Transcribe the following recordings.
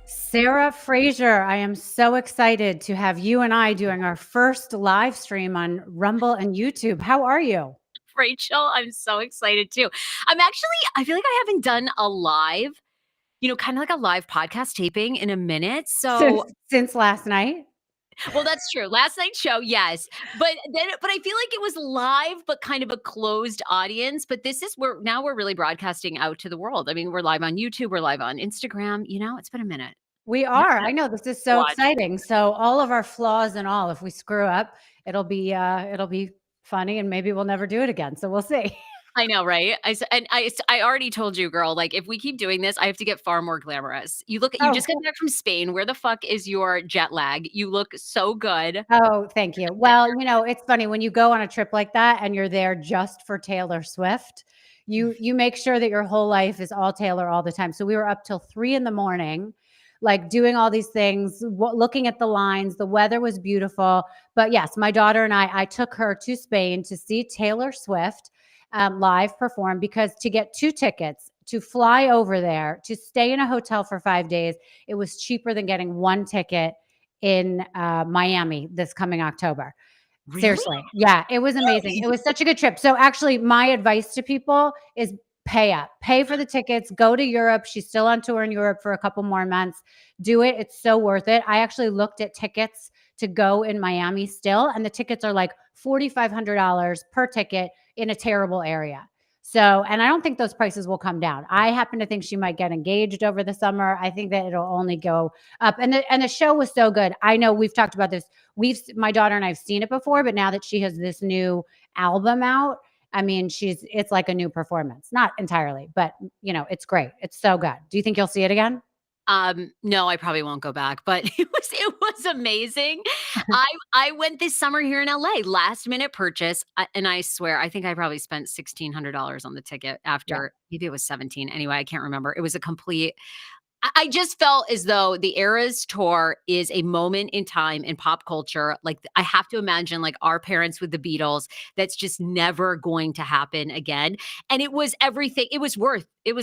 Sarah Fraser, I am so excited to have you and I doing our first live stream on Rumble and YouTube. How are you? Rachel, I'm so excited too. I feel like I haven't done a live, kind of like a live podcast taping in a minute. So, Since last night? well, that's true. Last night's show, yes. But I feel like it was live, but kind of a closed audience. But we're really broadcasting out to the world. I mean, we're live on YouTube, we're live on Instagram. It's been a minute. We are. I know, this is so exciting. So all of our flaws and all, if we screw up, it'll be funny, and maybe we'll never do it again. So we'll see. I know, right? I already told you, girl, like if we keep doing this, I have to get far more glamorous. You just got back from Spain. Where the fuck is your jet lag? You look so good. Oh, thank you. Well, it's funny when you go on a trip like that and you're there just for Taylor Swift, you make sure that your whole life is all Taylor all the time. So we were up till 3 a.m, like doing all these things, looking at the lines. The weather was beautiful. But yes, my daughter and I took her to Spain to see Taylor Swift live perform, because to get 2 tickets to fly over there, to stay in a hotel for 5 days, it was cheaper than getting 1 ticket in Miami this coming October. Really? Seriously. Yeah, it was amazing. It was such a good trip. So actually, my advice to people is pay up, pay for the tickets, go to Europe. She's still on tour in Europe for a couple more months. Do it. It's so worth it. I actually looked at tickets to go in Miami still, and the tickets are like $4,500 per ticket in a terrible area. So, and I don't think those prices will come down. I happen to think she might get engaged over the summer. I think that it'll only go up. And the show was so good. I know we've talked about this. My daughter and I've seen it before, but now that she has this new album out, I mean, it's like a new performance. Not entirely, but it's great. It's so good. Do you think you'll see it again? No, I probably won't go back, but it was amazing. I went this summer here in LA, last minute purchase, and I swear I think I probably spent $1,600 on the ticket after maybe it was 17. Anyway, I can't remember. It was a complete. I just felt as though the Eras tour is a moment in time in pop culture. Like, I have to imagine like our parents with the Beatles, that's just never going to happen again. And it was everything. It was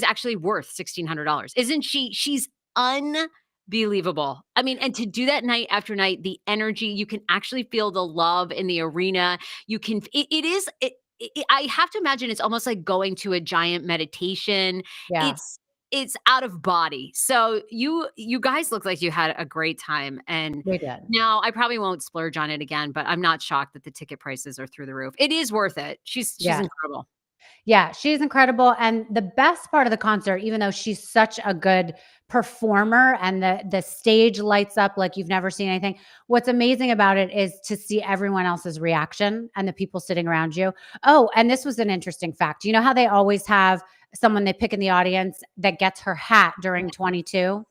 actually worth $1,600. Isn't she? She's unbelievable. I mean, and to do that night after night, the energy, you can actually feel the love in the arena. You can, I have to imagine it's almost like going to a giant meditation. Yeah. It's out of body. So you guys look like you had a great time. And we did. Now I probably won't splurge on it again, but I'm not shocked that the ticket prices are through the roof. It is worth it. She's incredible. Yeah, she's incredible. And the best part of the concert, even though she's such a good performer and the stage lights up like you've never seen anything, what's amazing about it is to see everyone else's reaction and the people sitting around you. Oh, and this was an interesting fact. You know how they always have someone they pick in the audience that gets her hat during 22?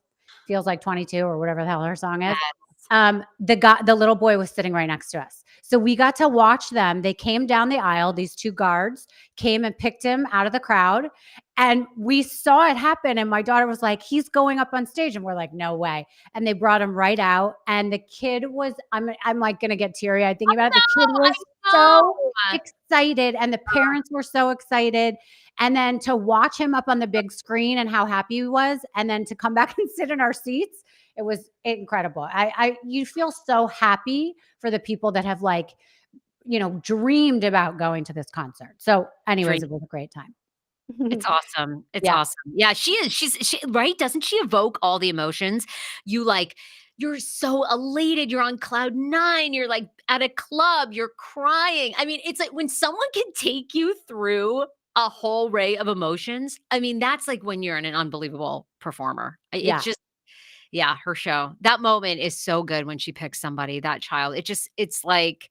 Feels Like 22 or whatever the hell her song is. The little boy was sitting right next to us. So we got to watch them. They came down the aisle. These 2 guards came and picked him out of the crowd. And we saw it happen. And my daughter was like, he's going up on stage. And we're like, no way. And they brought him right out. And the kid was, I'm like going to get teary eyed thinking about it. The kid was so excited. And the parents were so excited. And then to watch him up on the big screen and how happy he was. And then to come back and sit in our seats. It was incredible. You feel so happy for the people that have dreamed about going to this concert. So anyways, it was a great time. It's awesome. It's awesome. Yeah, she is. She right. Doesn't she evoke all the emotions? You're so elated. You're on cloud 9. You're like at a club. You're crying. I mean, it's like when someone can take you through a whole array of emotions. I mean, that's like when you're an unbelievable performer. Yeah, her show. That moment is so good when she picks somebody, that child. It's like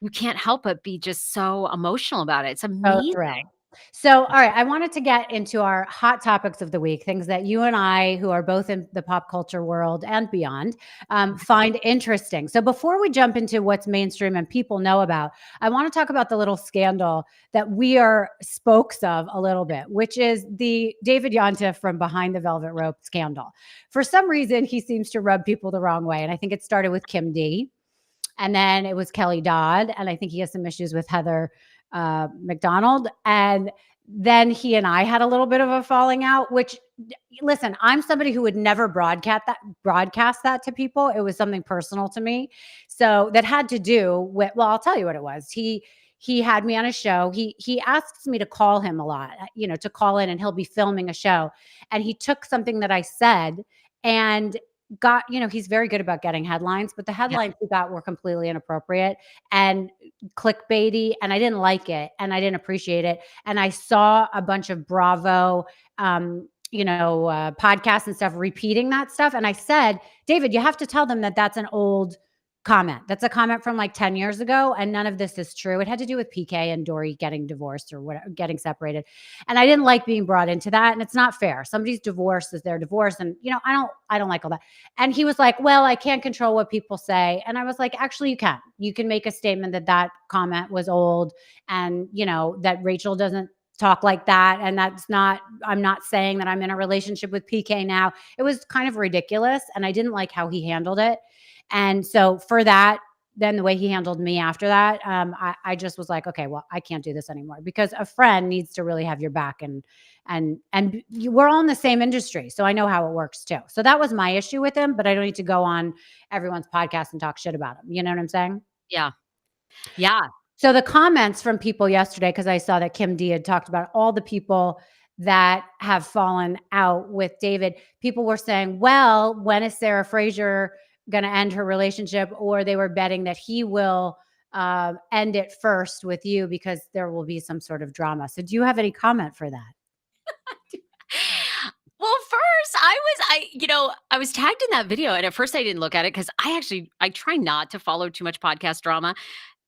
you can't help but be just so emotional about it. It's amazing. So, all right, I wanted to get into our hot topics of the week, things that you and I, who are both in the pop culture world and beyond, find interesting. So before we jump into what's mainstream and people know about, I want to talk about the little scandal that we are spokes of a little bit, which is the David Yontef from Behind the Velvet Rope scandal. For some reason, he seems to rub people the wrong way. And I think it started with Kim D. And then it was Kelly Dodd. And I think he has some issues with Heather McDonald. And then he and I had a little bit of a falling out, which listen, I'm somebody who would never broadcast that to people. It was something personal to me. So that had to do with, well, I'll tell you what it was. He had me on a show. He asks me to call him a lot, to call in, and he'll be filming a show. And he took something that I said and got, he's very good about getting headlines, but the Yeah. headlines he got were completely inappropriate and clickbaity, and I didn't like it and I didn't appreciate it. And I saw a bunch of Bravo podcasts and stuff repeating that stuff. And I said, David, you have to tell them that that's an old comment. That's a comment from like 10 years ago. And none of this is true. It had to do with PK and Dory getting divorced or whatever, getting separated. And I didn't like being brought into that. And it's not fair. Somebody's divorce is their divorce. And, I don't like all that. And he was like, well, I can't control what people say. And I was like, actually, you can. You can make a statement that comment was old and, that Rachel doesn't talk like that. And I'm not saying that I'm in a relationship with PK now. It was kind of ridiculous. And I didn't like how he handled it. And so for that, then the way he handled me after that, I just was like, okay, well, I can't do this anymore, because a friend needs to really have your back, and we're all in the same industry. So I know how it works too. So that was my issue with him, but I don't need to go on everyone's podcast and talk shit about him. You know what I'm saying? Yeah. Yeah. So the comments from people yesterday, because I saw that Kim D had talked about all the people that have fallen out with David, people were saying, well, when is Sarah Fraser going to end her relationship? Or they were betting that he will end it first with you because there will be some sort of drama. So do you have any comment for that? Well, first, I was tagged in that video, and at first I didn't look at it because I try not to follow too much podcast drama,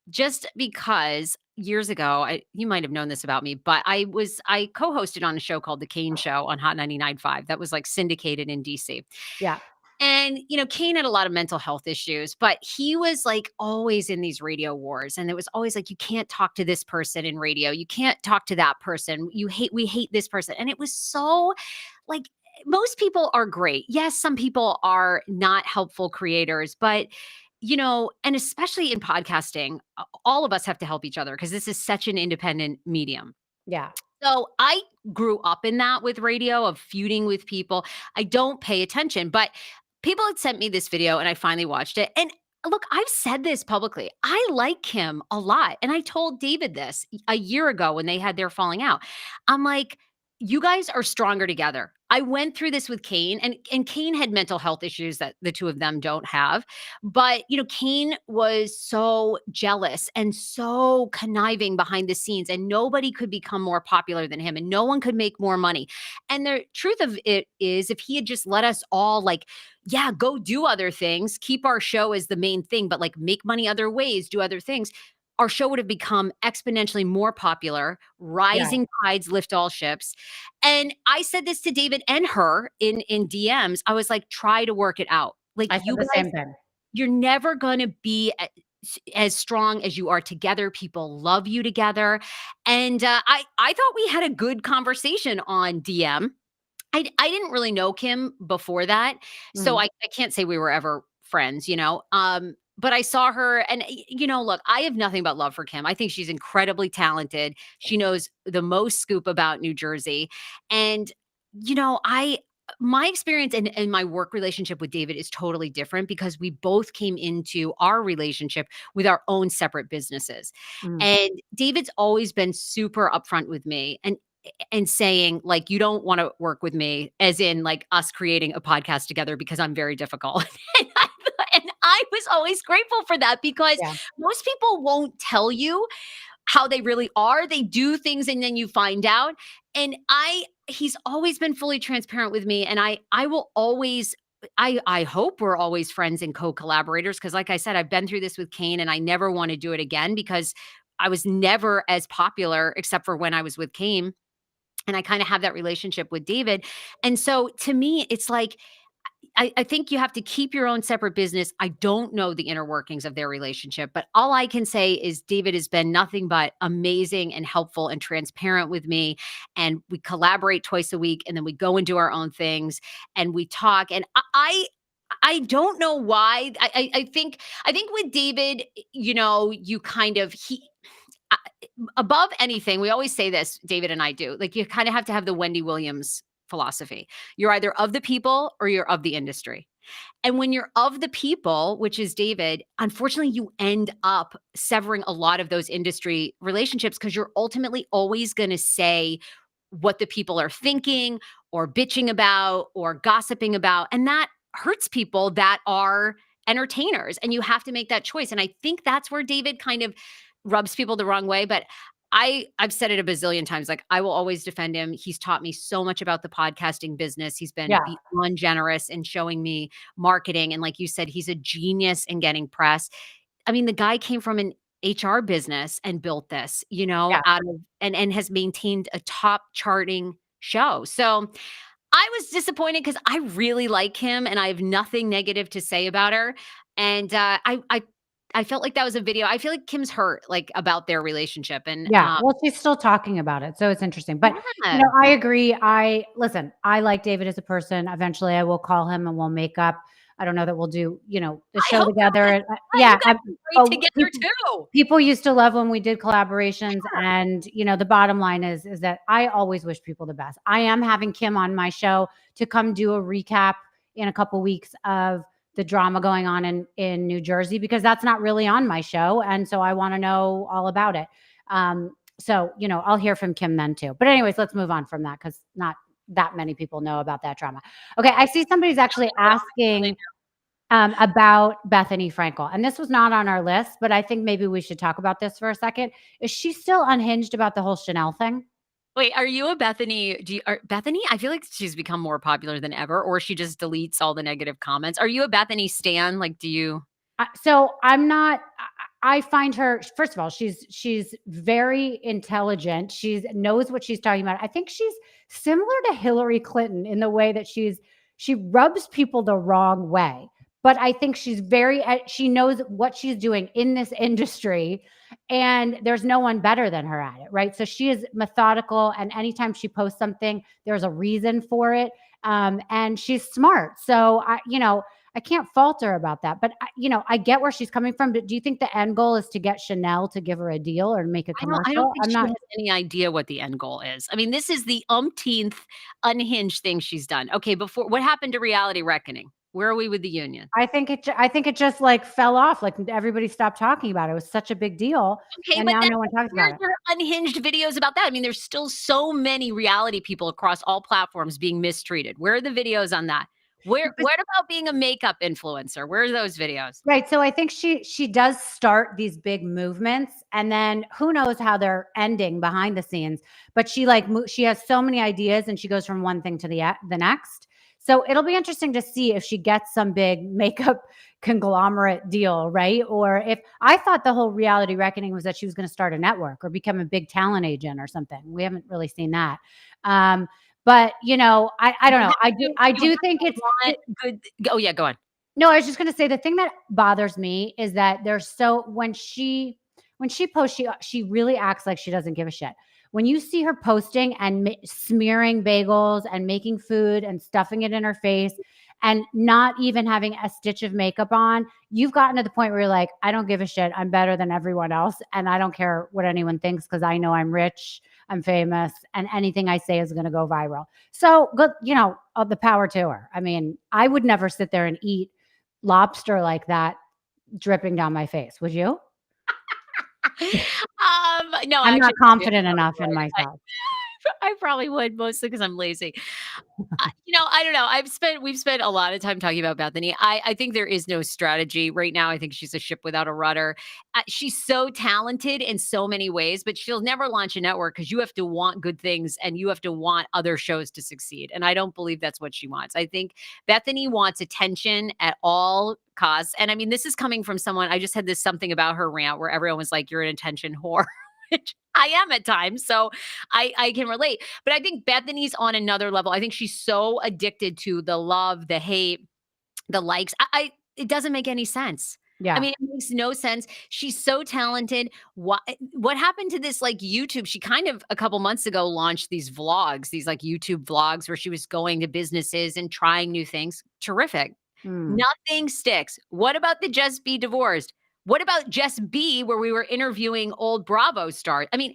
just because years ago, you might have known this about me, but I co-hosted on a show called The Kane Show on Hot 99.5 that was like syndicated in DC. Yeah. And, Kane had a lot of mental health issues, but he was like always in these radio wars. And it was always like, you can't talk to this person in radio. You can't talk to that person. We hate this person. And it was so like, most people are great. Yes, some people are not helpful creators, but and especially in podcasting, all of us have to help each other because this is such an independent medium. Yeah. So I grew up in that with radio, of feuding with people. I don't pay attention, but people had sent me this video and I finally watched it. And look, I've said this publicly. I like him a lot. And I told David this a year ago when they had their falling out. I'm like, you guys are stronger together. I went through this with Kane, and Kane had mental health issues that the two of them don't have. But, Kane was so jealous and so conniving behind the scenes, and nobody could become more popular than him, and no one could make more money. And the truth of it is, if he had just let us all go do other things, keep our show as the main thing, but make money other ways, do other things, our show would have become exponentially more popular. Rising tides lift all ships. And I said this to David and her in DMs. I was like, try to work it out. I said the same thing. You're never going to be as strong as you are together. People love you together. And I thought we had a good conversation on DM. I didn't really know Kim before that. So I can't say we were ever friends, but I saw her, and, look, I have nothing but love for Kim. I think she's incredibly talented. She knows the most scoop about New Jersey. And, my experience and my work relationship with David is totally different because we both came into our relationship with our own separate businesses. And David's always been super upfront with me and saying, you don't want to work with me, as in us creating a podcast together, because I'm very difficult. And I was always grateful for that, because most people won't tell you how they really are. They do things and then you find out. And he's always been fully transparent with me. And I will always, I hope we're always friends and co-collaborators. Cause like I said, I've been through this with Kane, and I never want to do it again, because I was never as popular except for when I was with Kane. And I kind of have that relationship with David. And so to me, it's I think you have to keep your own separate business. I don't know the inner workings of their relationship, but all I can say is David has been nothing but amazing and helpful and transparent with me. And we collaborate twice a week, and then we go and do our own things, and we talk. And I don't know why. I think with David, you kind of, I above anything, we always say this, David and I do, like, you kinda have to have the Wendy Williams philosophy. You're either of the people or you're of the industry. And when you're of the people, which is David, unfortunately, you end up severing a lot of those industry relationships because you're ultimately always gonna say what the people are thinking or bitching about or gossiping about, and that hurts people that are entertainers, and you have to make that choice, and I think that's where David kind of rubs people the wrong way, but I've said it a bazillion times, like, I will always defend him. He's taught me so much about the podcasting business. He's been Yeah. beyond generous in showing me marketing, and like you said, he's a genius in getting press. I mean, the guy came from an HR business and built this, Yeah. out of and has maintained a top charting show. So, I was disappointed because I really like him and I have nothing negative to say about her. And I felt like that was a video. I feel like Kim's hurt like about their relationship. And Yeah, well, she's still talking about it, so it's interesting, but, yeah, I agree, listen, I like David as a person. Eventually, I will call him and we'll make up. I don't know that we'll do, the I show hope together, not. and, Yeah, you yeah, guys are great together people too. people used to love when we did collaborations, and, the bottom line is that I always wish people the best. I am having Kim on my show to come do a recap in a couple weeks of the drama going on in New Jersey, because that's not really on my show, and so I wanna know all about it. So, I'll hear from Kim then too. But anyways, let's move on from that because not that many people know about that drama. Okay, I see somebody's actually They asking, about Bethany Frankel, and this was not on our list, but I think maybe we should talk about this for a second. Is she still unhinged about the whole Chanel thing? Wait, are you a Bethany? Bethany? I feel like she's become more popular than ever, or she just deletes all the negative comments. Are you a Bethany stan? Like, do you? So I'm not. I find her. First of all, she's very intelligent. She knows what she's talking about. I think she's similar to Hillary Clinton in the way that she rubs people the wrong way. But I think she's very. She knows what she's doing in this industry, and there's no one better than her at it, right? So she is methodical, and anytime she posts something, there's a reason for it, and she's smart. So I can't fault her about that, but I get where she's coming from. But do you think the end goal is to get Chanel to give her a deal or make a I don't commercial? think I'm she not. has any idea what the end goal is. I mean, this is the umpteenth unhinged thing she's done. Okay, before what happened to Reality Reckoning? Where are we with the union? I think it just like fell off. Like everybody stopped talking about it. It was such a big deal, Okay, and but now then no one talks where's about it. your unhinged videos about that? I mean, there's still so many reality people across all platforms being mistreated. Where are the videos on that? What about being a makeup influencer? Where are those videos? Right. So I think she does start these big movements, and then who knows how they're ending behind the scenes. But she has so many ideas, and she goes from one thing to the next. So it'll be interesting to see if she gets some big makeup conglomerate deal, right? Or if I thought the whole reality reckoning was that she was going to start a network or become a big talent agent or something. We haven't really seen that. But I don't You know. have I you do have think to it's want good. Oh yeah, go on. no, I was just gonna say the thing that bothers me is that there's so when she posts, she really acts like she doesn't give a shit. When you see her posting and smearing bagels and making food and stuffing it in her face and not even having a stitch of makeup on, you've gotten to the point where you're like, I don't give a shit. I'm better than everyone else, and I don't care what anyone thinks because I know I'm rich, I'm famous, and anything I say is going to go viral. So good, the power to her. I mean, I would never sit there and eat lobster like that dripping down my face. Would you? No, I'm not actually, confident enough in myself. I probably would mostly because I'm lazy. I don't know. We've spent a lot of time talking about Bethany. I think there is no strategy right now. I think she's a ship without a rudder. She's so talented in so many ways, but she'll never launch a network because you have to want good things and you have to want other shows to succeed. And I don't believe that's what she wants. I think Bethany wants attention at all costs. And I mean, this is coming from someone. I just had this something about her rant where everyone was like, "You're an attention whore," which I am at times. So I can relate. But I think Bethany's on another level. I think she's so addicted to the love, the hate, the likes. It doesn't make any sense. I Yeah. mean, it makes no sense. She's so talented. What happened to this like YouTube? She kind of a couple months ago launched these vlogs, these like YouTube vlogs where she was going to businesses and trying new things. Terrific. Mm. Nothing sticks. What about the just be divorced? What about Just B, where we were interviewing old Bravo stars? I mean,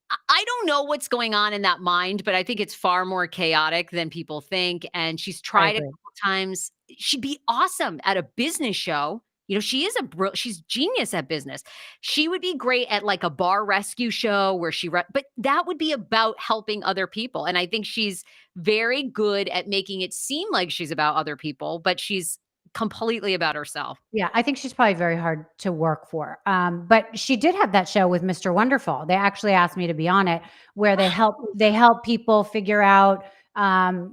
I don't know what's going on in that mind, but I think it's far more chaotic than people think, and she's I tried a agree. couple times. She'd be awesome at a business show. You know, she is she's genius at business. She would be great at, like, a bar rescue show where but that would be about helping other people, and I think she's very good at making it seem like she's about other people, but she's completely about herself. Yeah, I think she's probably very hard to work for. But she did have that show with Mr. Wonderful. They actually asked me to be on it, where they help people figure out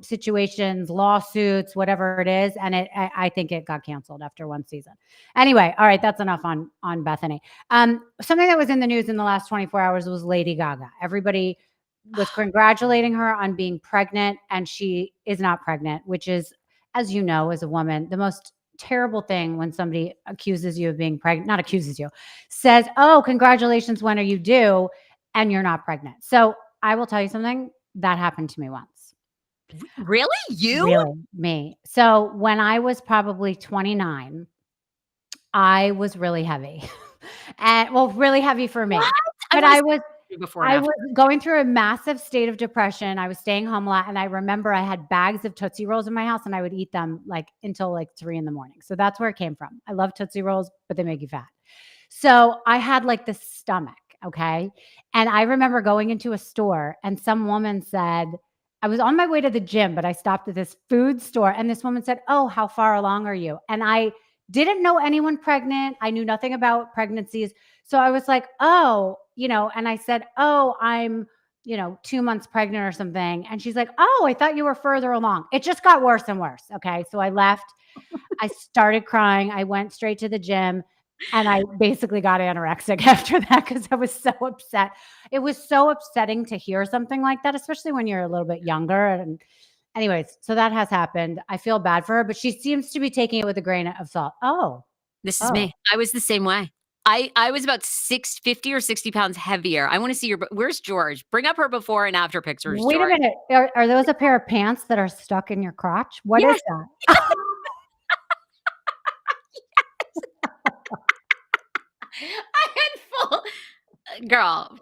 situations, lawsuits, whatever it is. And I think it got canceled after one season. Anyway, all right, that's enough on Bethany. Something that was in the news in the last 24 hours was Lady Gaga. Everybody was congratulating her on being pregnant, and she is not pregnant, which is, as you know, as a woman, the most terrible thing when somebody accuses you of being pregnant, not accuses you, says, "Oh, congratulations, when are you due?" and you're not pregnant. So I will tell you something that happened to me once. Really? You? Really, me. So when I was probably 29, I was really heavy. And well, really heavy for me. What? I But wanna I see was you before and I after. was going through a massive state of depression. I was staying home a lot, and I remember I had bags of Tootsie Rolls in my house, and I would eat them, like, until, like, 3 in the morning. So that's where it came from. I love Tootsie Rolls, but they make you fat. So I had, like, this stomach, okay? And I remember going into a store, and some woman said I was on my way to the gym, but I stopped at this food store, and this woman said, "Oh, how far along are you?" And I didn't know anyone pregnant. I knew nothing about pregnancies. So I was like, "Oh," and I said, "Oh, I'm, 2 months pregnant or something." And she's like, "Oh, I thought you were further along." It just got worse and worse. Okay. So I left. I started crying. I went straight to the gym, and I basically got anorexic after that because I was so upset. It was so upsetting to hear something like that, especially when you're a little bit younger. And anyways, so that has happened. I feel bad for her, but she seems to be taking it with a grain of salt. Oh, This is oh. me. I was the same way. I was about 50 or 60 pounds heavier. I wanna see where's George? Bring up her before and after pictures, Wait a George. minute. Are those a pair of pants that are stuck in your crotch? What is Yes. that? I had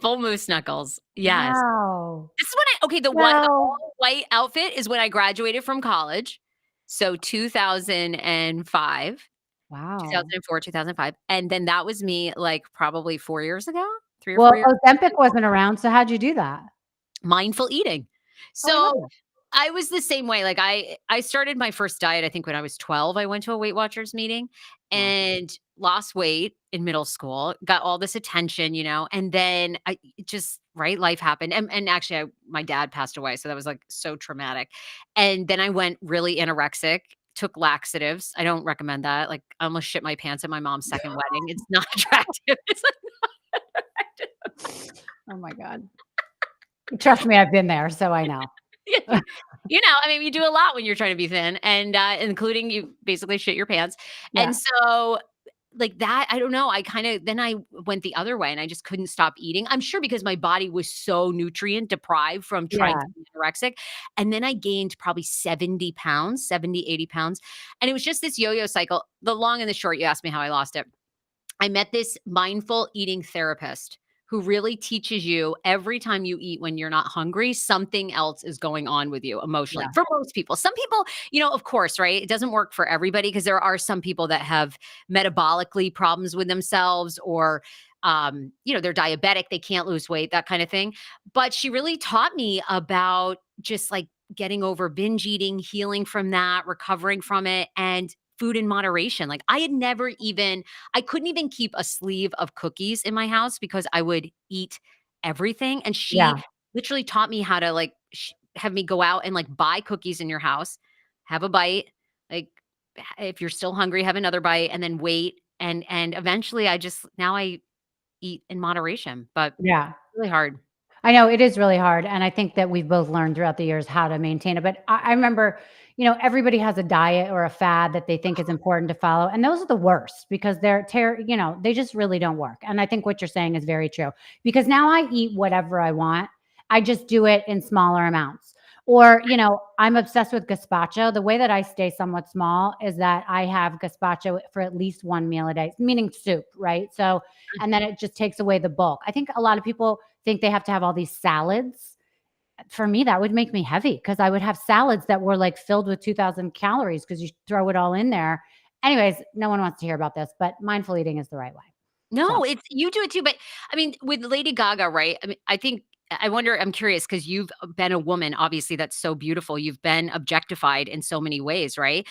full moose knuckles. Yes. Wow. This is when the Well, all white outfit is when I graduated from college. So 2005, wow. 2004, 2005, and then that was me, like, probably 4 years ago? 3 or 4 Well, years Ozempic wasn't around, so how'd you do that? mindful eating. Oh, I love So it. I was the same way. Like I started my first diet, I think when I was 12. I went to a Weight Watchers meeting Wow. and lost weight in middle school, got all this attention, and then it just right, life happened. And actually my dad passed away, so that was like so traumatic. And then I went really anorexic, took laxatives. I don't recommend that. Like I almost shit my pants at my mom's second wedding. It's not attractive. It's like not attractive. Oh my god. Trust me, I've been there, so I know. I mean, you do a lot when you're trying to be thin and, including you basically shit your pants. Yeah, And so, like that, I don't know, then I went the other way and I just couldn't stop eating. I'm sure because my body was so nutrient deprived from trying yeah, to be anorexic. And then I gained probably 70 pounds, 70, 80 pounds. And it was just this yo-yo cycle. The long and the short, you asked me how I lost it. I met this mindful eating therapist who really teaches you every time you eat when you're not hungry, something else is going on with you emotionally yeah, for most people. Some people, of course, right? It doesn't work for everybody because there are some people that have metabolically problems with themselves or, they're diabetic, they can't lose weight, that kind of thing. But she really taught me about just like getting over binge eating, healing from that, recovering from it, and food in moderation. Like I couldn't even keep a sleeve of cookies in my house because I would eat everything. And she yeah, literally taught me how to like have me go out and like buy cookies in your house, have a bite, like if you're still hungry, have another bite, and then wait. And eventually, now I eat in moderation, but yeah. really hard. I know it is really hard, and I think that we've both learned throughout the years how to maintain it. But I remember, everybody has a diet or a fad that they think is important to follow, and those are the worst because they just really don't work. And I think what you're saying is very true because now I eat whatever I want. I just do it in smaller amounts. Or, I'm obsessed with gazpacho. The way that I stay somewhat small is that I have gazpacho for at least one meal a day, meaning soup, right? So, and then it just takes away the bulk. I think a lot of people think they have to have all these salads. For me, that would make me heavy because I would have salads that were like filled with 2,000 calories because you throw it all in there. Anyways, no one wants to hear about this, but mindful eating is the right way. So, No, it's you do it too, but I mean, with Lady Gaga, right? I mean, I wonder, I'm curious because you've been a woman, obviously, that's so beautiful. You've been objectified in so many ways, right?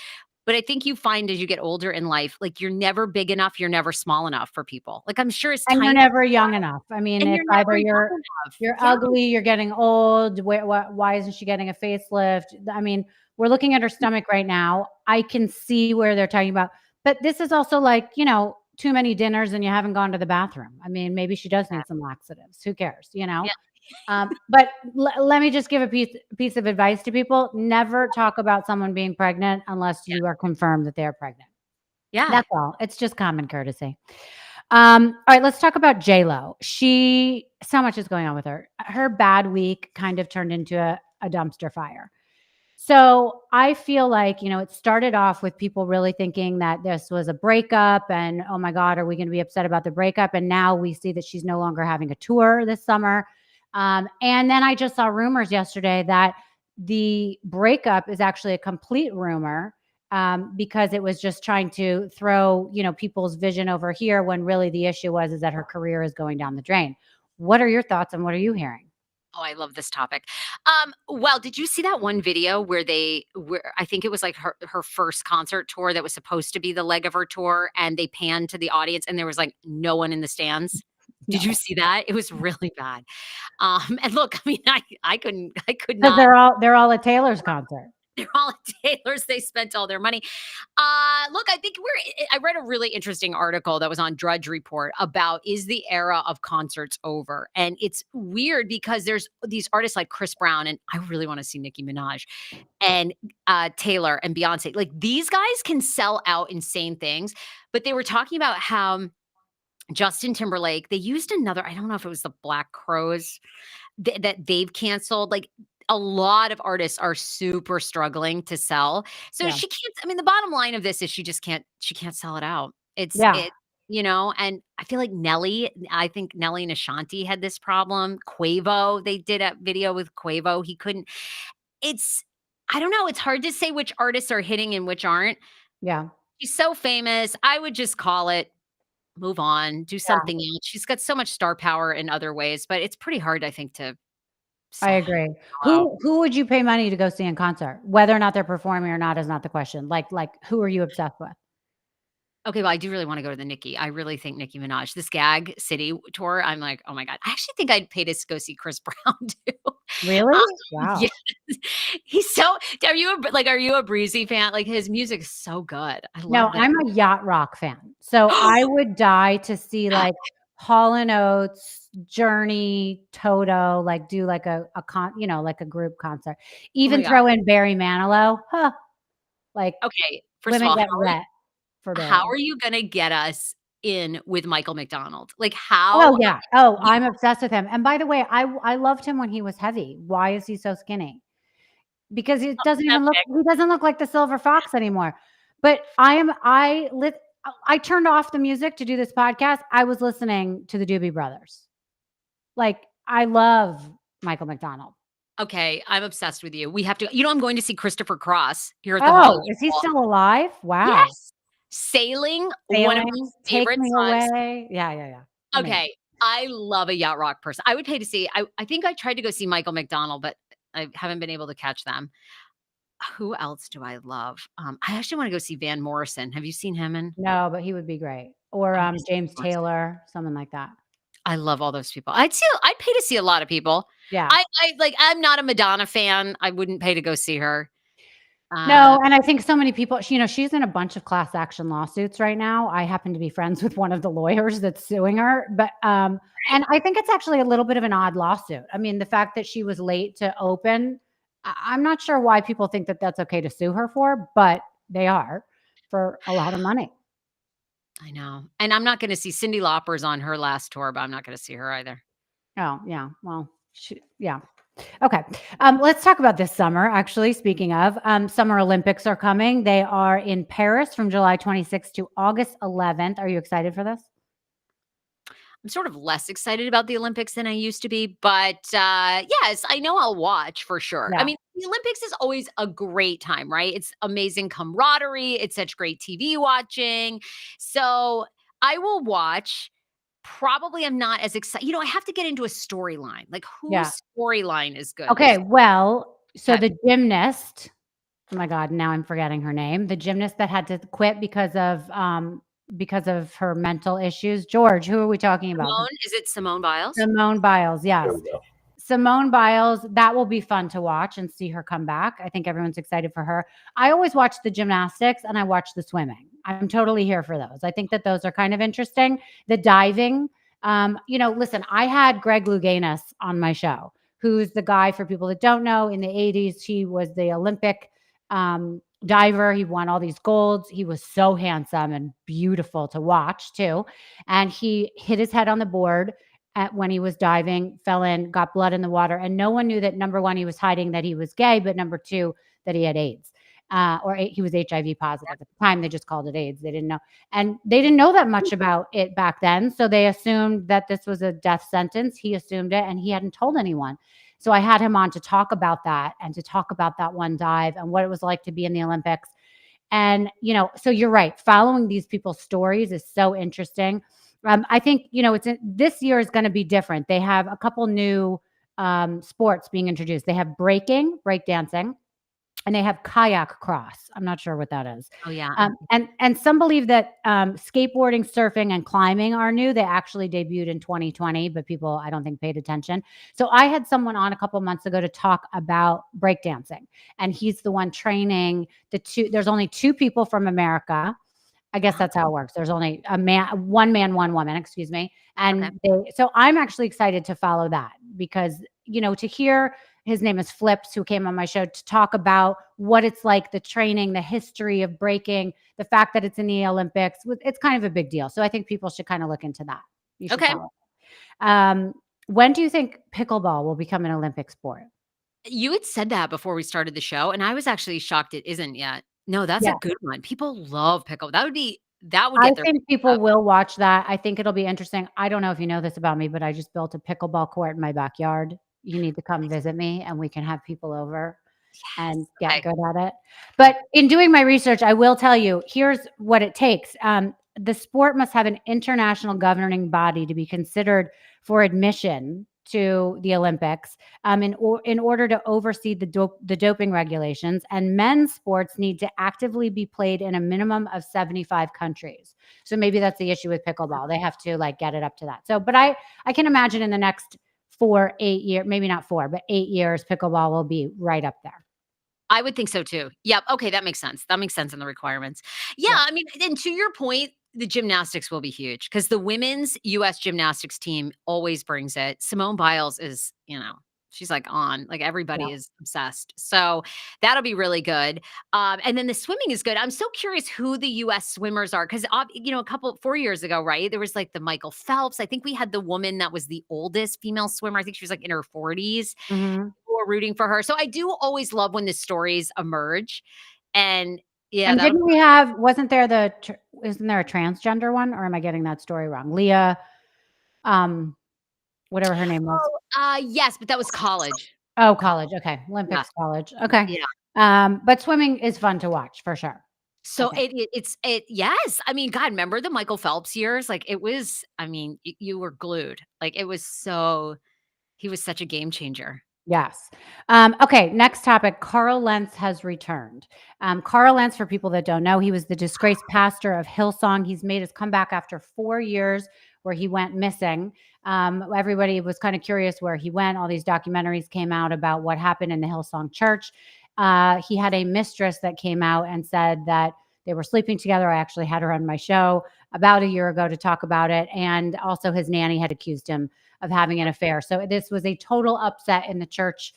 But I think you find as you get older in life, like you're never big enough, you're never small enough for people. Like I'm sure as and you're time never young enough. I mean, and it's you're either never young enough. you're Yeah. ugly, you're getting old. Why isn't she getting a facelift? I mean, we're looking at her stomach right now. I can see where they're talking about, but this is also like, too many dinners and you haven't gone to the bathroom. I mean, maybe she does need some laxatives. Who cares, Yeah. But let me just give a piece of advice to people. Never talk about someone being pregnant unless Yeah. you are confirmed that they're pregnant. Yeah. That's all. It's just common courtesy. All right, let's talk about J-Lo. So much is going on with her. Her bad week kind of turned into a dumpster fire. So I feel like, it started off with people really thinking that this was a breakup and, oh my God, are we going to be upset about the breakup? And now we see that she's no longer having a tour this summer. And then I just saw rumors yesterday that the breakup is actually a complete rumor, because it was just trying to throw, people's vision over here when really the issue is that her career is going down the drain. What are your thoughts and what are you hearing? Oh, I love this topic. Well, did you see that one video where I think it was like her first concert tour that was supposed to be the leg of her tour, and they panned to the audience and there was like no one in the stands? Did you No, see that? It was really bad. And look, I mean, I could because not. they're all at Taylor's concert. They're all at Taylor's. They spent all their money. Look, I think I read a really interesting article that was on Drudge Report about is the era of concerts over? And it's weird because there's these artists like Chris Brown, and I really want to see Nicki Minaj and Taylor and Beyonce. Like these guys can sell out insane things, but they were talking about how Justin Timberlake, they used another, I don't know if it was the Black Crows that they've canceled. Like a lot of artists are super struggling to sell. So Yeah. she can't, I mean, the bottom line of this is she can't sell it out. Yeah. And I feel like I think Nelly and Ashanti had this problem. Quavo, they did a video with Quavo. He couldn't, it's, I don't know. It's hard to say which artists are hitting and which aren't. Yeah. She's so famous. I would just call it move on, do Yeah. something else. She's got so much star power in other ways, but it's pretty hard, I think, to I sell agree. out. Who would you pay money to go see in concert? Whether or not they're performing or not is not the question. Like who are you obsessed with? Okay, well, I do really wanna go to the Nicki. I really think Nicki Minaj, this Gag City tour, I'm like, "Oh my god." I actually think I'd pay to go see Chris Brown too. Really? Um, Wow. yes. He's so are you a Breezy fan? Like, his music is so good. I No, love it. I'm a yacht rock fan. So I would die to see like Hall and Oates, Journey, Toto, like do like like a group concert. Oh my Even god. throw in Barry Manilow. Huh. Like Okay, first of women all, get wet for how Barry. are you gonna get us in with Michael McDonald? Like, Oh, how yeah. Oh, you I'm obsessed with him. And by the way, I loved him when he was heavy. Why is he so skinny? Because that he doesn't look like the silver fox anymore. But I turned off the music to do this podcast. I was listening to the Doobie Brothers. Like, I love Michael McDonald. Okay, I'm obsessed with you. We have to I'm going to see Christopher Cross here at the Oh, Hollywood is he Bowl. still alive? Wow. Yes. Sailing, one of my Sailing, Take favorite Me songs. Away. Yeah, yeah, yeah. Amazing. Okay, I love a yacht rock person. I would pay to see I think I tried to go see Michael McDonald, but I haven't been able to catch them. Who else do I love? I actually wanna go see Van Morrison. Have you seen him in No, but he would be great. Or, I wanna see James Van Morrison. Taylor, someone like that. I love all those people. I'd pay to see a lot of people. Yeah. I'm not a Madonna fan. I wouldn't pay to go see her. Uh, No, and I think so many people she's in a bunch of class action lawsuits right now. I happen to be friends with one of the lawyers that's suing her, but, and I think it's actually a little bit of an odd lawsuit. I mean, the fact that she was late to open, I'm not sure why people think that that's okay to sue her for, but they are for a lot of money. I know, and I'm not gonna see Cyndi Lauper's on her last tour, but I'm not gonna see her either. Oh, yeah. Well, yeah. Okay. Let's talk about this summer, actually. Speaking of, Summer Olympics are coming. They are in Paris from July 26th to August 11th. Are you excited for this? I'm sort of less excited about the Olympics than I used to be, but, yes, I know I'll watch for sure. I Yeah. mean, the Olympics is always a great time, right? It's amazing camaraderie, it's such great TV watching. So, I will watch. Probably I'm not as excited. I have to get into a storyline. Like, Yeah. whose storyline is good Okay. this Well, so Okay. the gymnast, oh my God, now I'm forgetting her name. The gymnast that had to quit because of her mental issues. George, who are we talking about? Simone, is it Simone Biles? Simone Biles, There yes. we go. Simone Biles, that will be fun to watch and see her come back. I think everyone's excited for her. I always watch the gymnastics and I watch the swimming. I'm totally here for those. I think that those are kind of interesting. The diving, listen, I had Greg Louganis on my show, who's the guy, for people that don't know, in the 80s, he was the Olympic diver. He won all these golds. He was so handsome and beautiful to watch too. And he hit his head on the board when he was diving, fell in, got blood in the water. And no one knew that, number one, he was hiding that he was gay, but number two, that he had AIDS. He was HIV positive. At the time, they just called it AIDS. They didn't know. And they didn't know that much about it back then. So they assumed that this was a death sentence. He assumed it, and he hadn't told anyone. So I had him on to talk about that and to talk about that one dive and what it was like to be in the Olympics. And, so you're right. Following these people's stories is so interesting. I think, this year is going to be different. They have a couple new sports being introduced. They have break dancing, and they have kayak cross. I'm not sure what that is. Oh, yeah. And some believe that skateboarding, surfing, and climbing are new. They actually debuted in 2020, but people, I don't think, paid attention. So I had someone on a couple months ago to talk about breakdancing, and he's the one training the two. There's only two people from America. I guess that's how it works. There's only one man, one woman, excuse me. Okay. And so I'm actually excited to follow that because, to hear, his name is Flips, who came on my show to talk about what it's like, the training, the history of breaking, the fact that it's in the Olympics. It's kind of a big deal. So I think people should kind of look into that. You should Okay. follow it. When do you think pickleball will become an Olympic sport? You had said that before we started the show, and I was actually shocked it isn't yet. No, that's a Yeah. good one. People love pickle. That would I get their think people will watch that. I think it'll be interesting. I don't know if you know this about me, but I just built a pickleball court in my backyard. You need to come visit me and we can have people over and get Okay. good at it. But in doing my research, I will tell you, here's what it takes. The sport must have an international governing body to be considered for admission to the Olympics in order to oversee the doping regulations. And men's sports need to actively be played in a minimum of 75 countries. So maybe that's the issue with pickleball. They have to get it up to that. So, but I can imagine in the next 8 years, maybe not 4, but 8 years, pickleball will be right up there. I would think so too. Yep. Okay, that makes sense. That makes sense in the requirements. Yeah, Yeah. I mean, and to your point, the gymnastics will be huge because the women's US gymnastics team always brings it. Simone Biles is, she's on, everybody Yeah. is obsessed. So that'll be really good. And then the swimming is good. I'm so curious who the US swimmers are because, 4 years ago, right? There was the Michael Phelps. I think we had the woman that was the oldest female swimmer. I think she was in her 40s. Mhm. Who are rooting for her. So I do always love when the stories emerge. And yeah, And that'll didn't we wasn't there isn't there a transgender one, or am I getting that story wrong? Leah, whatever her name was. yes, but that was college. Oh, college. Okay. Olympics, college. Okay. Yeah. But swimming is fun to watch for sure. So Okay. it's yes. I mean, God, remember the Michael Phelps years? It was, I mean, you were glued. He was such a game changer. Yes. Okay. Next topic. Carl Lentz has returned. Carl Lentz, for people that don't know, he was the disgraced pastor of Hillsong. He's made his comeback after 4 years where he went missing. Everybody was kind of curious where he went. All these documentaries came out about what happened in the Hillsong church. He had a mistress that came out and said that they were sleeping together. I actually had her on my show about a year ago to talk about it. And also his nanny had accused him of having an affair. So this was a total upset in the church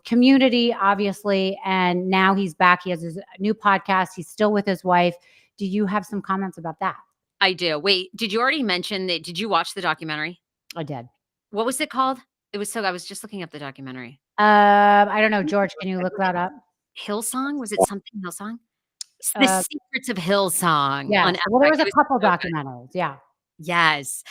community, obviously. And now he's back. He has his new podcast. He's still with his wife. Do you have some comments about that? I do. Wait, did you already mention that? Did you watch the documentary? I did. What was it called? It was so I was just looking up the documentary. I don't know, George, can you look that up? Hillsong? Was it something Hillsong? The Uh, Secrets of Hillsong on yes. Well, there Netflix. was It a was couple so good. documentaries. Yeah. Yes.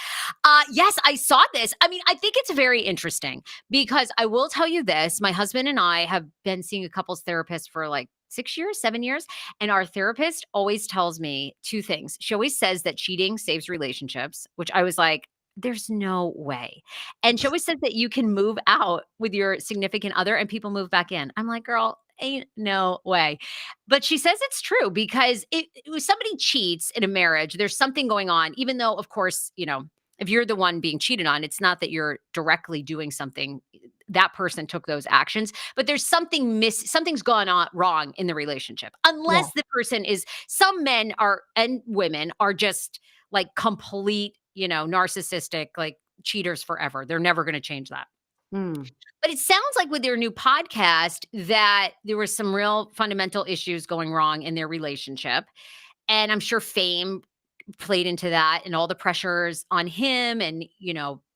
Yes, I saw this. I mean, I think it's very interesting because I will tell you this, my husband and I have been seeing a couples therapist for like 6 years, 7 years, and our therapist always tells me 2 things. She always says that cheating saves relationships, which I was like, "There's no way." And she always says that you can move out with your significant other and people move back in. I'm like, "Girl, ain't no way." But she says it's true because if somebody cheats in a marriage, there's something going on, even though, of course, if you're the one being cheated on, it's not that you're directly doing something. That person took those actions, but there's something's gone on wrong in the relationship. Yeah. Unless the person is some men are and women are just like complete, narcissistic, like cheaters forever. They're never going to change that. Mm. But it sounds like with their new podcast that there were some real fundamental issues going wrong in their relationship. And I'm sure fame played into that and all the pressures on him and,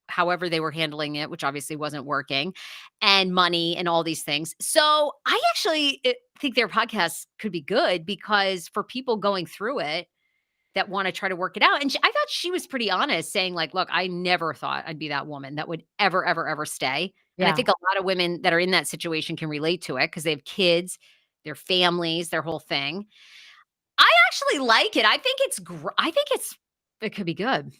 however they were handling it, which obviously wasn't working, and money and all these things. So I actually think their podcast could be good because for people going through it, that wanna try to work it out, and I thought she was pretty honest saying like, "Look, I never thought I'd be that woman that would ever, ever, ever stay," and I Yeah. think a lot of women that are in that situation can relate to it because they have kids, their families, their whole thing. I actually like it. I think it could be good.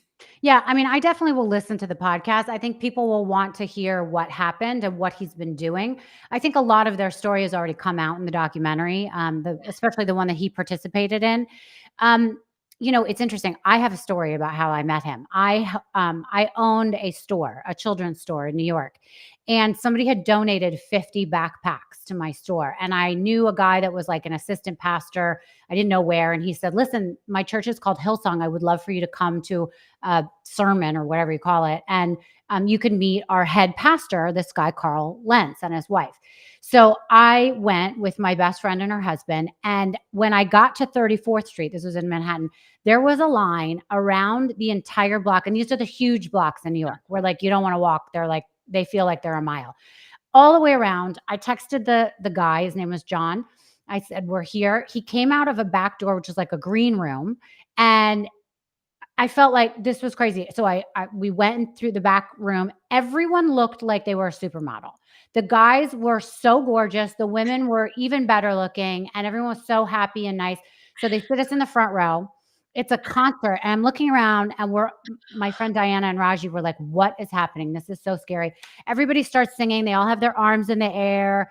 Yeah, I mean, I definitely will listen to the podcast. I think people will want to hear what happened and what he's been doing. I think a lot of their story has already come out in the documentary, especially the one that he participated in. Um, it's interesting. I have a story about how I met him. I owned a store, a children's store in New York, and somebody had donated 50 backpacks to my store, and I knew a guy that was like an assistant pastor. I didn't know where, and he said, "Listen, my church is called Hillsong. I would love for you to come to sermon or whatever you call it. And you can meet our head pastor, this guy, Carl Lentz, and his wife." So I went with my best friend and her husband. And when I got to 34th Street, this was in Manhattan, there was a line around the entire block. And these are the huge blocks in New York where like you don't want to walk. They're like, they feel like they're a mile. All the way around. I texted the guy, his name was John. I said, "We're here." He came out of a back door, which is like a green room. And I felt like this was crazy. So we went through the back room. Everyone looked like they were a supermodel. The guys were so gorgeous. The women were even better looking, and everyone was so happy and nice. So they sit us in the front row. It's a concert, and I'm looking around, and my friend Diana and Raji were like, "What is happening? This is so scary." Everybody starts singing. They all have their arms in the air.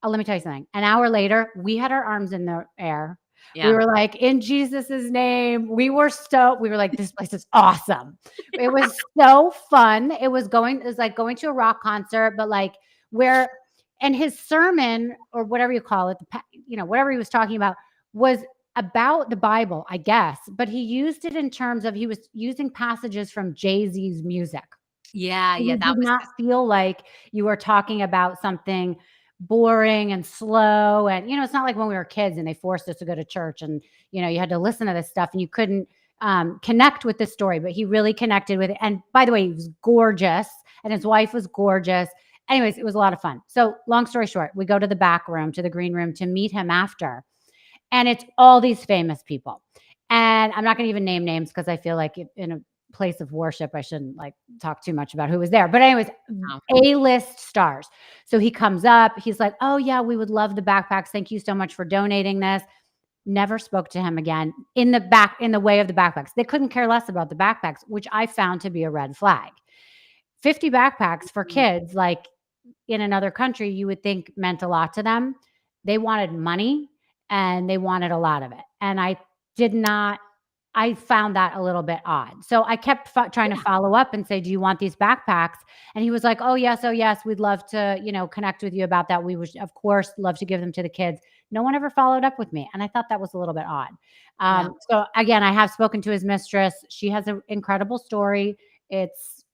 Let me tell you something. An hour later, we had our arms in the air. We Yeah. were like, "In Jesus's name." We were stoked. We were like, "This place is awesome." It was so fun. It was like going to a rock concert, but like where, and his sermon or whatever you call it, whatever he was talking about was about the Bible, I guess, but he used it in terms of he was using passages from Jay-Z's music. Yeah, You yeah, that did was not feel like you were talking about something boring and slow. And, it's not like when we were kids and they forced us to go to church and, you had to listen to this stuff and you couldn't connect with the story, but he really connected with it. And by the way, he was gorgeous and his wife was gorgeous. Anyways, it was a lot of fun. So long story short, we go to the back room, to the green room to meet him after. And it's all these famous people. And I'm not going to even name names because I feel like in a place of worship, I shouldn't like talk too much about who was there. But anyways, oh, A-list stars. So he comes up, he's like, "Oh yeah, we would love the backpacks. Thank you so much for donating this." Never spoke to him again in the way of the backpacks. They couldn't care less about the backpacks, which I found to be a red flag. 50 backpacks for mhm. kids, like in another country, you would think meant a lot to them. They wanted money and they wanted a lot of it. And did not I found that a little bit odd. So I kept trying to Yeah, follow up and say, "Do you want these backpacks?" And he was like, "Oh, yes. Oh, yes. We'd love to, connect with you about that. We would, of course, love to give them to the kids." No one ever followed up with me. And I thought that was a little bit odd. yeah. So again, I have spoken to his mistress. She has an incredible story. It's,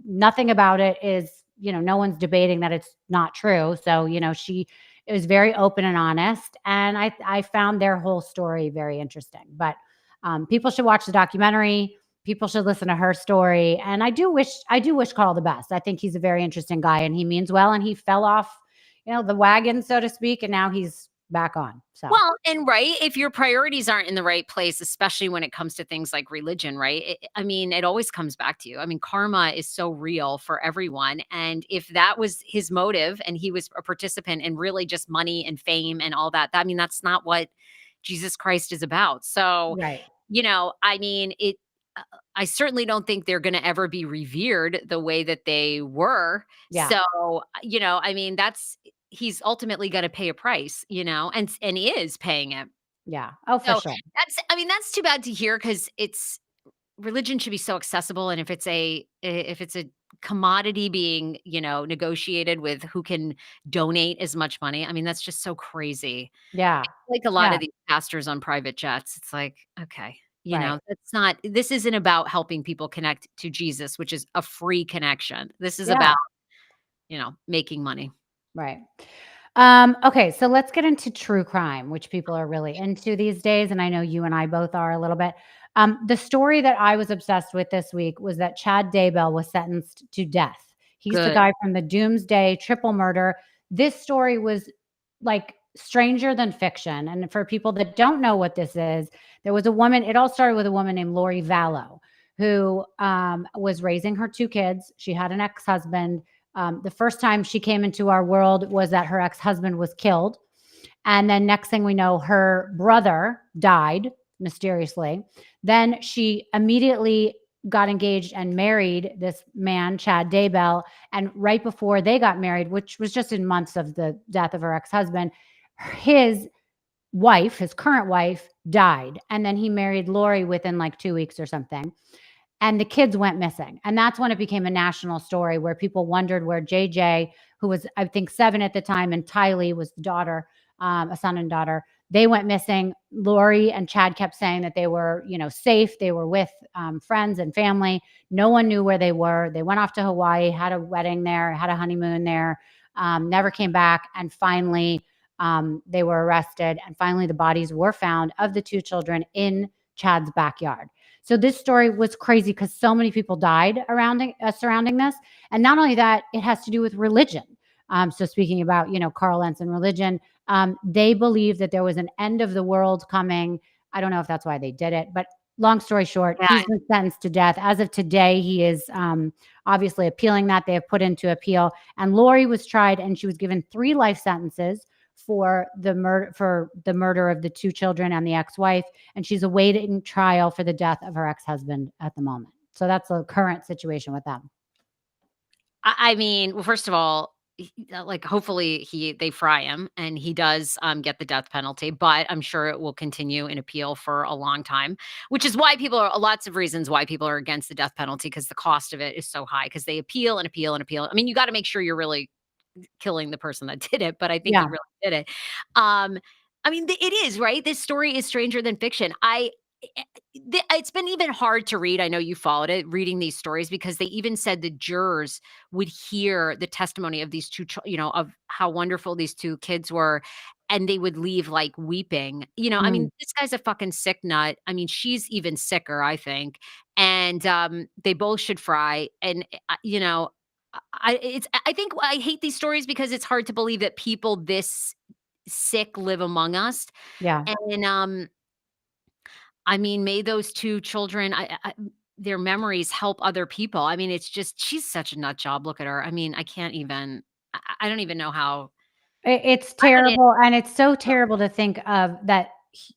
nothing about it is, no one's debating that it's not true. So, she is very open and honest. And I found their whole story very interesting. But people should watch the documentary. people should listen to her story. And I do wish Carl the best. I think he's a very interesting guy and he means well. And he fell off, the wagon, so to speak, and now he's back on. So Well, and right, if your priorities aren't in the right place, especially when it comes to things like religion, right? I mean, it always comes back to you. I mean, karma is so real for everyone. And if that was his motive and he was a participant in really just money and fame and all that, I mean, that's not what Jesus Christ is about. So, right. I mean, uh, I certainly don't think they're going to ever be revered the way that they were. Yeah. So, I mean, he's ultimately going to pay a price, and he is paying it. Yeah. Oh, for So sure. that's too bad to hear because it's religion should be so accessible. And if it's a commodity being, negotiated with who can donate as much money, I mean, that's just so crazy. Yeah. Like a lot Yeah. of these pastors on private jets, it's like, okay, Right. this isn't about helping people connect to Jesus, which is a free connection. This is Yeah. about, making money. Right. Okay, so let's get into true crime, which people are really into these days, and I know you and I both are a little bit. The story that I was obsessed with this week was that Chad Daybell was sentenced to death. He's the Good. guy from the Doomsday triple murder. This story was like stranger than fiction, and for people that don't know what this is, there was a woman. It all started with a woman named Lori Vallow, who was raising her two kids. She had an ex-husband. The first time she came into our world was that her ex-husband was killed. And then next thing we know, her brother died mysteriously. Then she immediately got engaged and married this man, Chad Daybell. And right before they got married, which was just in months of the death of her ex-husband, his wife, his current wife, died. And then he married Lori within like 2 weeks or something, and the kids went missing. And that's when it became a national story where people wondered where JJ, who was, I think, 7 at the time, and Tylee was the daughter, a son and daughter, they went missing. Lori and Chad kept saying that they were, safe. They were with friends and family. No one knew where they were. They went off to Hawaii, had a wedding there, had a honeymoon there, never came back. And finally, they were arrested. And finally, the bodies were found of the two children in Chad's backyard. So this story was crazy because so many people died surrounding this, and not only that, it has to do with religion. So speaking about Carl Lentz and religion, they believe that there was an end of the world coming. I don't know if that's why they did it, but long story short, Yeah. he's been sentenced to death. As of today, he is obviously appealing that. They have put into appeal, and Lori was tried and she was given 3 life sentences for the murder of the 2 children and the ex-wife, and she's awaiting trial for the death of her ex-husband at the moment. So that's the current situation with them. I mean, well, first of all, like hopefully they fry him and he does get the death penalty, but I'm sure it will continue in appeal for a long time, which is why lots of reasons why people are against the death penalty because the cost of it is so high because they appeal and appeal and appeal. I mean, you got to make sure you're really killing the person that did it, but I think he Yeah, really did it. Um, I mean, it is right. This story is stranger than fiction. It's been even hard to read. I know you followed it, reading these stories because they even said the jurors would hear the testimony of these of how wonderful these 2 kids were, and they would leave like weeping. I mean, mm, this guy's a fucking sick nut. I mean, she's even sicker, I think, and they both should fry. And I think I hate these stories because it's hard to believe that people this sick live among us. yeah. And I mean, may those 2 children, their memories help other people. I mean, it's just she's such a nut job. Look at her. I mean, I can't even. I don't even know how. It's I wouldn't terrible, and it's so terrible to think of that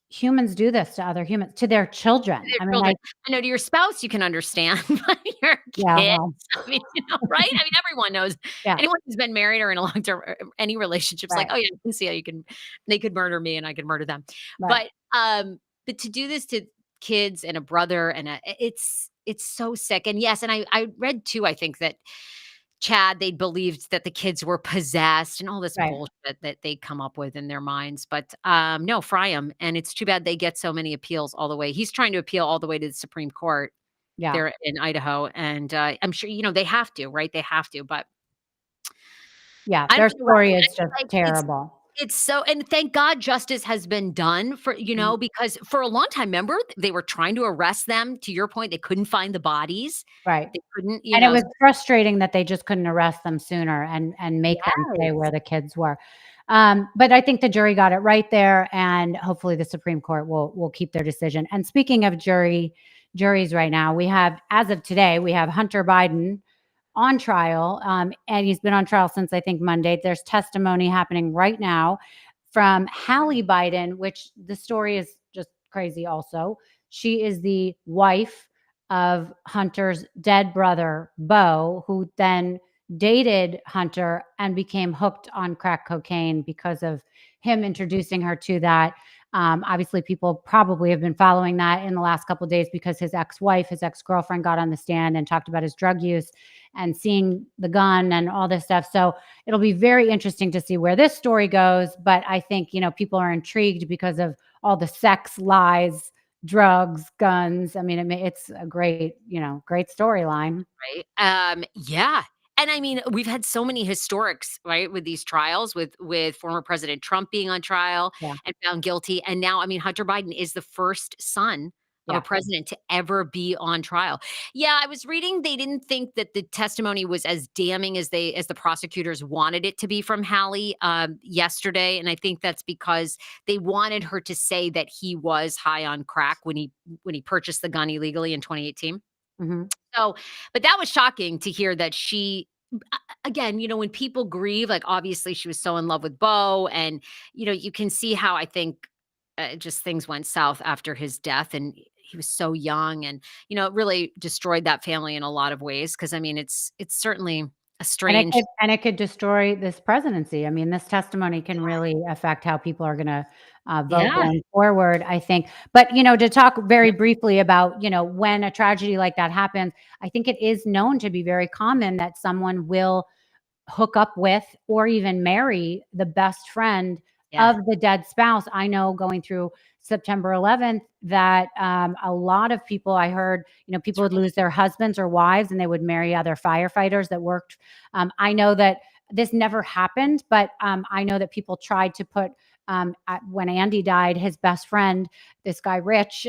humans do this to other humans, to their to children. their I mean, children. I know to your spouse you can understand, but your yeah, kids. well, I mean, right? I mean, everyone knows. yeah, Anyone who's been married or in a long term any relationships, like, right, oh yeah, I can see how they could murder me and I could murder them. right, But but to do this to kids and a brother and it's so sick. And yes, and I read too, I think that Chad, they believed that the kids were possessed and all this right. bullshit that they come up with in their minds. But no, fry him. And it's too bad they get so many appeals all the way. He's trying to appeal all the way to the Supreme Court Yeah, there in Idaho. And I'm sure, they have to, right? They have to. But yeah, I don't their know. Right? story I is feel just like terrible. It's so, and thank God justice has been done for, Mhm. because for a long time, remember, they were trying to arrest them. To your point, they couldn't find the bodies. Right. They couldn't, And it was frustrating that they just couldn't arrest them sooner and make them say Yes. where the kids were. But I think the jury got it right there, and hopefully the Supreme Court will keep their decision. And speaking of juries right now, we have, as of today, we have Hunter Biden on trial, and he's been on trial since I think Monday. There's testimony happening right now from Hallie Biden, which the story is just crazy. Also, she is the wife of Hunter's dead brother, Bo, who then dated Hunter and became hooked on crack cocaine because of him introducing her to that. Obviously, people probably have been following that in the last couple of days because his ex-wife, his ex-girlfriend got on the stand and talked about his drug use and seeing the gun and all this stuff. So it'll be very interesting to see where this story goes. But I think, people are intrigued because of all the sex, lies, drugs, guns. I mean, it's a great, great storyline. Right? Yeah. And I mean, we've had so many historics, right, with these trials, with former President Trump being on trial Yeah. and found guilty. And now, I mean, Hunter Biden is the first son of a Yeah. president to ever be on trial. Yeah, I was reading they didn't think that the testimony was as damning as the prosecutors wanted it to be from Hallie yesterday. And I think that's because they wanted her to say that he was high on crack when he purchased the gun illegally in 2018. Hmm. So, but that was shocking to hear that again, when people grieve, like obviously she was so in love with Bo, and you can see how I think just things went south after his death, and he was so young, and it really destroyed that family in a lot of ways. Because I mean, it's certainly a And it strange. could and it could destroy this presidency. I mean, this testimony can really affect how people are gonna, vote Yeah, going forward, I think. But, to talk very briefly about, when a tragedy like that happens, I think it is known to be very common that someone will hook up with or even marry the best friend yeah, of the dead spouse. I know going through September 11th that a lot of people I heard, that's people would right. lose their husbands or wives and they would marry other firefighters that worked. I know that this never happened, but I know that people tried to put when Andy died, his best friend, this guy Rich,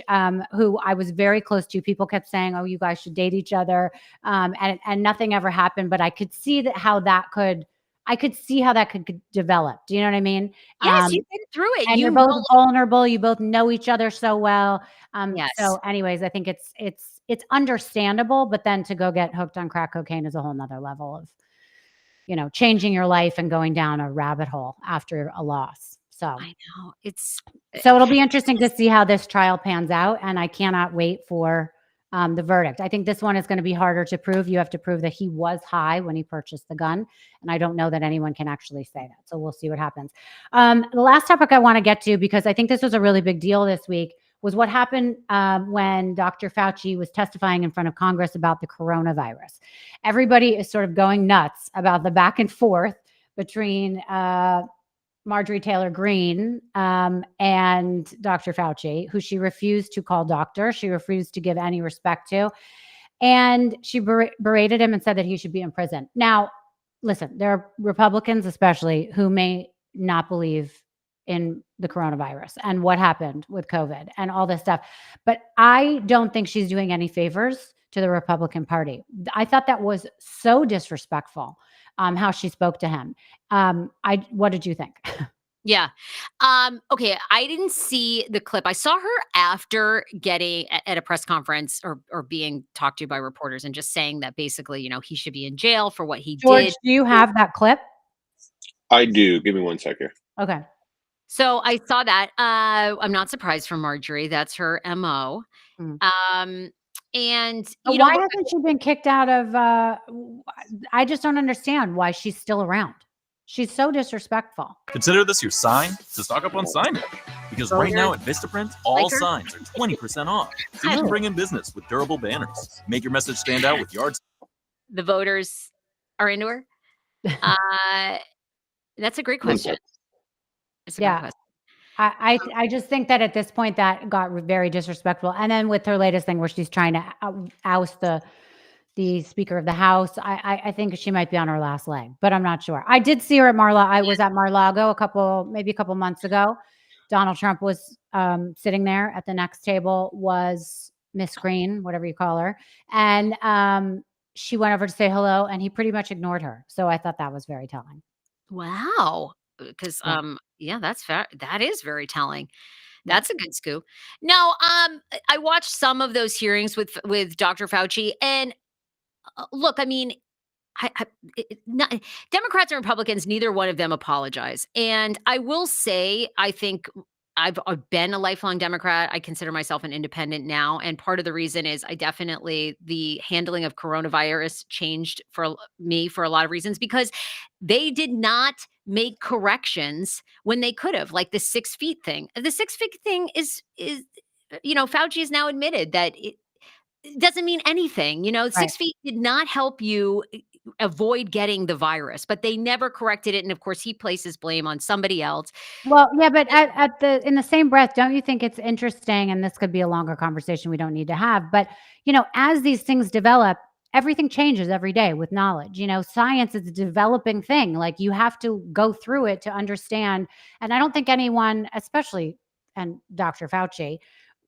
who I was very close to, people kept saying, "Oh, you guys should date each other," and nothing ever happened. But I could see I could see how that could develop. Do you know what I mean? Yes, Um, you've been through it. and you're You both know. vulnerable. You both know each other so well. So, Yes. anyways, I think it's understandable. But then to go get hooked on crack cocaine is a whole nother level of changing your life and going down a rabbit hole after a loss. So. I know it's. So it'll be interesting to see how this trial pans out, and I cannot wait for the verdict. I think this one is going to be harder to prove. You have to prove that he was high when he purchased the gun, and I don't know that anyone can actually say that. So we'll see what happens. The last topic I want to get to, because I think this was a really big deal this week, was what happened when Dr. Fauci was testifying in front of Congress about the coronavirus. Everybody is sort of going nuts about the back and forth between Marjorie Taylor Greene and Dr. Fauci, who she refused to call doctor. She refused to give any respect to. And she berated him and said that he should be in prison. Now, listen, there are Republicans, especially, who may not believe in the coronavirus and what happened with COVID and all this stuff. But I don't think she's doing any favors to the Republican Party. I thought that was so disrespectful, how she spoke to him. What did you think? Yeah. Okay, I didn't see the clip. I saw her after getting at a press conference or being talked to by reporters and just saying that basically, he should be in jail for what he George, did. do you have that clip? I do. Give me 1 second. Okay. So I saw that. I'm not surprised from Marjorie. That's her MO. Mm. And But why hasn't she been kicked out of I just don't understand why she's still around. She's so disrespectful. Consider this your sign to stock up on sign day. Because right now at Vistaprint, all Like her? signs are 20% off. So you Oh. can bring in business with durable banners. Make your message stand out with yards. The voters are into her. That's a great question. It's a great Yeah. question. I just think that at this point that got very disrespectful. And then with her latest thing where she's trying to oust the Speaker of the House. I think she might be on her last leg, but I'm not sure. I did see her at I was at Mar-a-Lago maybe a couple months ago. Donald Trump was sitting there at the next table, was Miss Green, whatever you call her. And she went over to say hello, and he pretty much ignored her. So I thought that was very telling. Wow. Because Yeah. yeah, that's fair. That is very telling. Yeah. That's a good scoop. Now, I watched some of those hearings with Dr. Fauci, and look, I mean, not, Democrats and Republicans, neither one of them apologize. And I will say, I think I've been a lifelong Democrat. I consider myself an independent now. And part of the reason is the handling of coronavirus changed for me for a lot of reasons because they did not make corrections when they could have, like the 6 feet thing. The 6 feet thing Fauci has now admitted that it doesn't mean anything. Right. 6 feet did not help you avoid getting the virus, but they never corrected it. And of course, he places blame on somebody else. Well, yeah, but in the same breath, don't you think it's interesting? And this could be a longer conversation we don't need to have. But as these things develop, everything changes every day with knowledge. Science is a developing thing. Like you have to go through it to understand. And I don't think anyone, especially and Dr. Fauci,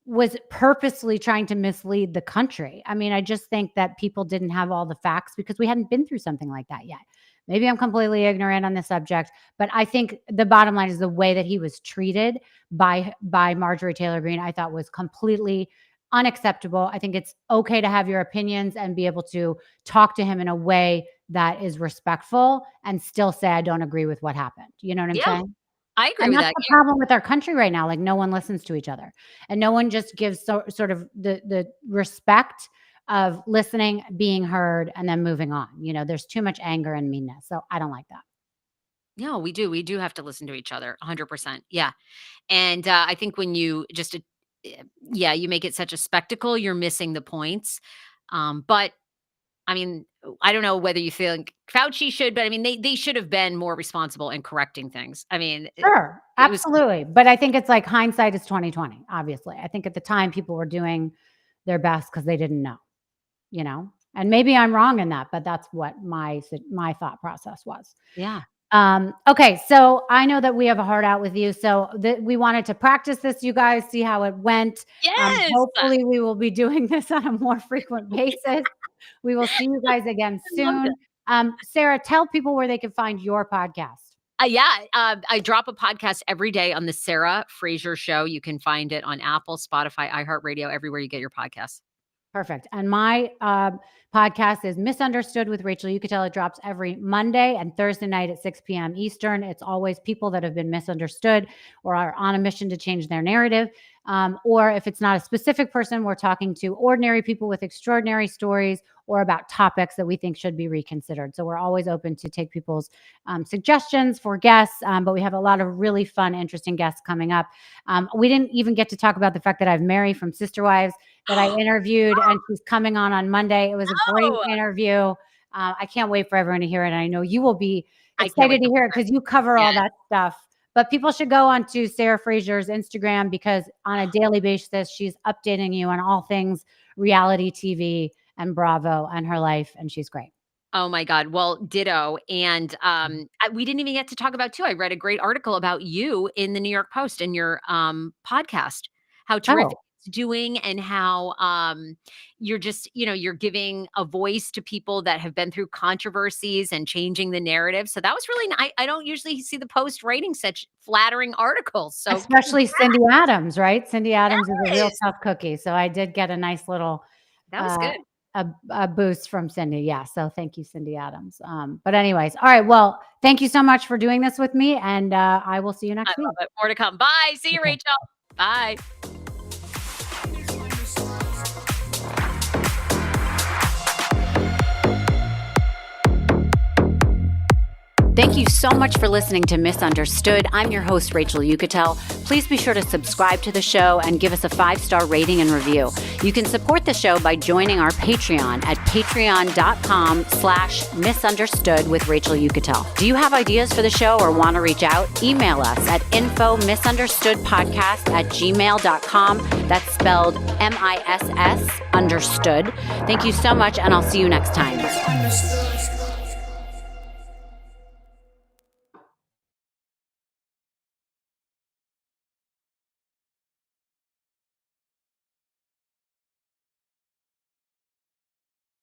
was purposely trying to mislead the country. I mean, I just think that people didn't have all the facts because we hadn't been through something like that yet. Maybe I'm completely ignorant on the subject, but I think the bottom line is the way that he was treated by Marjorie Taylor Greene, I thought was completely unacceptable. I think it's okay to have your opinions and be able to talk to him in a way that is respectful and still say, I don't agree with what happened. You know what I'm Yeah, saying? I agree And with that's that. the problem with our country right now. Like no one listens to each other and no one just gives sort of the respect of listening, being heard, and then moving on. There's too much anger and meanness. So I don't like that. No, we do. We do have to listen to each other 100%. Yeah. And I think when you you make it such a spectacle, you're missing the points. But I mean, I don't know whether you think Fauci should, but I mean, they should have been more responsible in correcting things. I mean, Sure, it was, absolutely. But I think it's like hindsight is 2020, obviously. I think at the time people were doing their best because they didn't know. And maybe I'm wrong in that, but that's what my thought process was. yeah. Okay, so I know that we have a heart out with you. So we wanted to practice this, you guys, see how it went. Yes. Hopefully we will be doing this on a more frequent basis. We will see you guys again I love soon. Sarah, tell people where they can find your podcast. I drop a podcast every day on the Sarah Fraser Show. You can find it on Apple, Spotify, iHeartRadio, everywhere you get your podcasts. Perfect. And my podcast is Misunderstood with Rachel Uchitel. It drops every Monday and Thursday night at 6 p.m. Eastern. It's always people that have been misunderstood or are on a mission to change their narrative. Or if it's not a specific person, we're talking to ordinary people with extraordinary stories or about topics that we think should be reconsidered. So we're always open to take people's suggestions for guests, but we have a lot of really fun, interesting guests coming up. We didn't even get to talk about the fact that I have Mary from Sister Wives that I interviewed, and she's coming on Monday. It was a great interview. I can't wait for everyone to hear it. And I know you will be excited to hear it because you cover all that stuff. But people should go onto Sarah Fraser's Instagram because on a daily basis, she's updating you on all things reality TV and Bravo and her life. And she's great. Oh my God. Well, ditto. And we didn't even get to talk about too. I read a great article about you in the New York Post and your podcast, how terrific it's doing and how you're just, you're giving a voice to people that have been through controversies and changing the narrative. So that was really, I don't usually see the Post writing such flattering articles. So especially Cindy Adams, right? Cindy Adams is a real tough cookie. So I did get a nice little, that was good. A boost from Cindy. Yeah. So thank you, Cindy Adams. But anyways, all right. Well, thank you so much for doing this with me. And I will see you next week. More to come. Bye. See you, Rachel. Bye. Thank you so much for listening to Misunderstood. I'm your host, Rachel Uchitel. Please be sure to subscribe to the show and give us a 5-star rating and review. You can support the show by joining our Patreon at patreon.com/misunderstood with Rachel Uchitel. Do you have ideas for the show or want to reach out? Email us at info misunderstoodpodcast@gmail.com. That's spelled MISS understood. Thank you so much, and I'll see you next time.